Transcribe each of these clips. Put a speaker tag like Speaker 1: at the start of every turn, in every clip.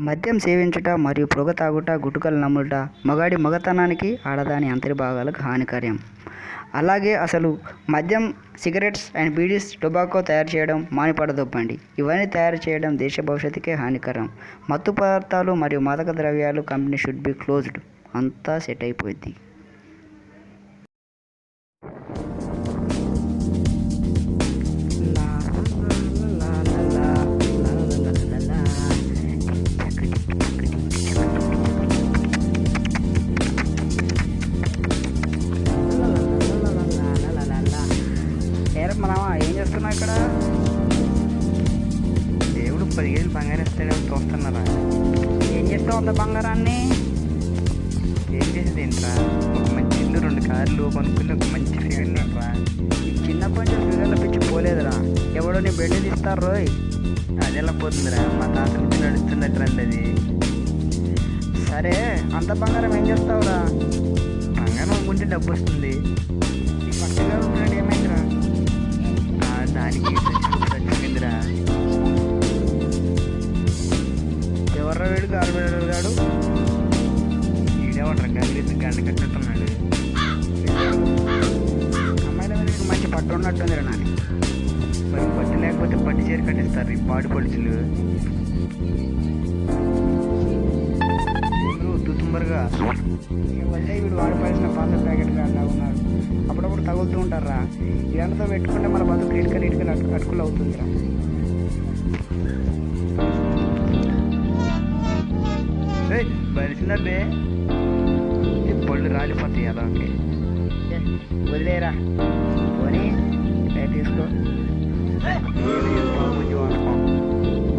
Speaker 1: మద్యం సేవించుట మరియు పొగ తాగుట, గుటకలు నములుట మగాడి మగతనానికి, ఆడదాని అంతర్భాగాలకు హానికరం. అలాగే అసలు మద్యం, సిగరెట్స్ అండ్ బీడీస్, టొబాకో తయారు చేయడం మానిపడదొబ్బండి. ఇవన్నీ తయారు చేయడం దేశ భవిష్యత్తుకే హానికరం. మత్తు పదార్థాలు మరియు మాదక ద్రవ్యాలు కంపెనీ షుడ్ బి క్లోజ్డ్. అంతా సెట్ అయిపోద్ది. మనమా ఏం చేస్తున్నావు ఇక్కడ?
Speaker 2: దేవుడు 10,000 బంగారం ఇస్తాడని చూస్తున్నారా?
Speaker 1: ఏం చేస్తావు అంత బంగారాన్ని?
Speaker 2: ఏం చేసేది ఏంట్రా? ఒక మంచి ఇల్లు, 2 కార్లు కొనుక్కుని ఒక మంచి ఫిగర్ రా.
Speaker 1: ఈ చిన్నప్పటి నుంచి ఫిగర్ల పిచ్చి పోలేదురా. ఎవడో నీ బెడ్ తీస్తారు రోయ్.
Speaker 2: అది ఎలా పోతుందిరా? మా తాత నుంచి నడుస్తున్నట్టు రండి అది.
Speaker 1: సరే, అంత బంగారం ఏం చేస్తావురా?
Speaker 2: బంగారం అమ్ముకుంటే డబ్బు వస్తుంది.
Speaker 1: ఈ ఫస్ట్ గా ఉంటున్నాడు ఏమైందిరా?
Speaker 2: దానికి చచ్చిపోయిందిరా.
Speaker 1: ఎవర్రా వీడు? గాడు గాడు
Speaker 2: ఈడేమంటారు గంట కట్టినట్టున్నాడు.
Speaker 1: అమ్మాయిల మీద మంచి పట్టు ఉన్నట్టుందిరా నాని.
Speaker 2: మరి పట్టు లేకపోతే పట్టు చీర కట్టిస్తారు ఈ పాడు పొలుచులు. తుంబరుగా
Speaker 1: వస్తే వీడు వాడిపోయాల్సిన పాత ప్యాకెట్ గాడిలా ఉన్నారు. అప్పుడప్పుడు తగులుతూ ఉంటారా. ఇదంతా పెట్టుకుంటే మన బతుకు ఇటుకలు అటుకులు అవుతుందిరా.
Speaker 2: బలిసినదే ఈ పళ్ళు రాలిపోతాయి అదొకే.
Speaker 1: వదిలేరా పోనీ తీసుకో.
Speaker 2: కొంచెం అనుకో.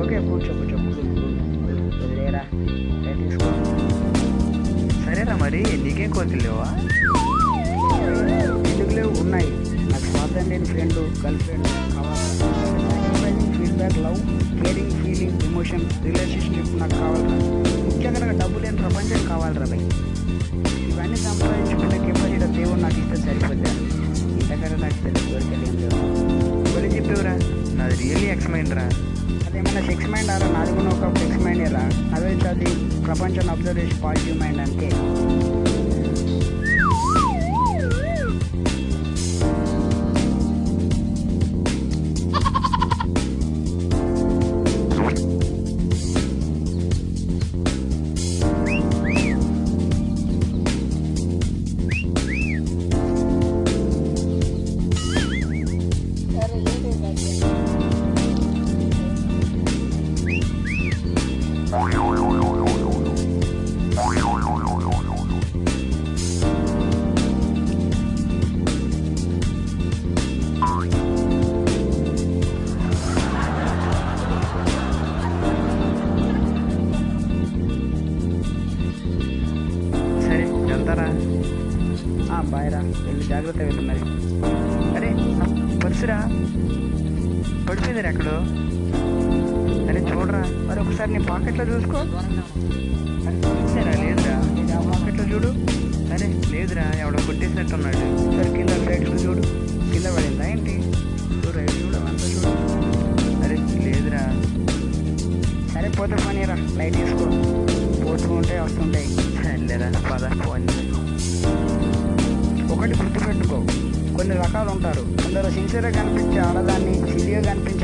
Speaker 1: ఓకే, కూర్చో వదిలేరా తీసుకో.
Speaker 2: సరేరా, మరి నీకేం కోరికలు లేవా?
Speaker 1: ఎందుకు లేవు? ఉన్నాయి. నాకు స్వార్థం లేని ఫ్రెండ్, గర్ల్ ఫ్రెండ్ కావాలి. Feedback, love, caring, feeling, emotion, relationship నాకు కావాలరా. ముఖ్యంగా నాకు డబ్బు లేని ప్రపంచం కావాలరా భయ్. ఇవన్నీ సంపాదించుకునే కెపాసిటీ దేవుడు నాకు ఇస్తే సరిపోద్దా? ఇంతకన్నా నాకు పెద్ద కోరికలు ఏం లేవు.
Speaker 2: ఎవరు చెప్పేవరా? నాది రియల్లీ ఎక్స్మైండ్ రా.
Speaker 1: అదేమన్నా సెక్స్ మైండ్ ఆరా? నాది కూడా ఒక సెక్స్ మైండ్ రా. అదే అది ప్రపంచాన్ని అబ్జర్వ్ చేసి పాజిటివ్ మైండ్ అంతే.
Speaker 2: సరే వెళ్తారా?
Speaker 1: బాయ్రా, వెళ్ళి జాగ్రత్త వెళ్తున్నది.
Speaker 2: అరే పర్సురా పడిపోయింది ఎక్కడో. అరే చూడరా,
Speaker 1: మరి ఒకసారి నీ పాకెట్లో చూసుకో.
Speaker 2: సరే లేదురా.
Speaker 1: ఆ పాకెట్లో చూడు.
Speaker 2: అరే లేదురా, ఎవడో కొట్టేసినట్టున్నాడు.
Speaker 1: సరే కింద సైడ్లో చూడు. కింద పడిందా ఏంటి? రైట్ చూడు, అంతా చూడు.
Speaker 2: అరే లేదురా.
Speaker 1: సరే పోతే పనిరా, లైట్ తీసుకో. పోతూ ఉంటాయి వస్తుంటాయి.
Speaker 2: లేరా పద ఫోన్.
Speaker 1: ఒకటి గుర్తుపెట్టుకో, కొన్ని రకాలు ఉంటారు. కొందరు సిన్సియర్గా కనిపించే ఆడదాన్ని సిలిగా కనిపించే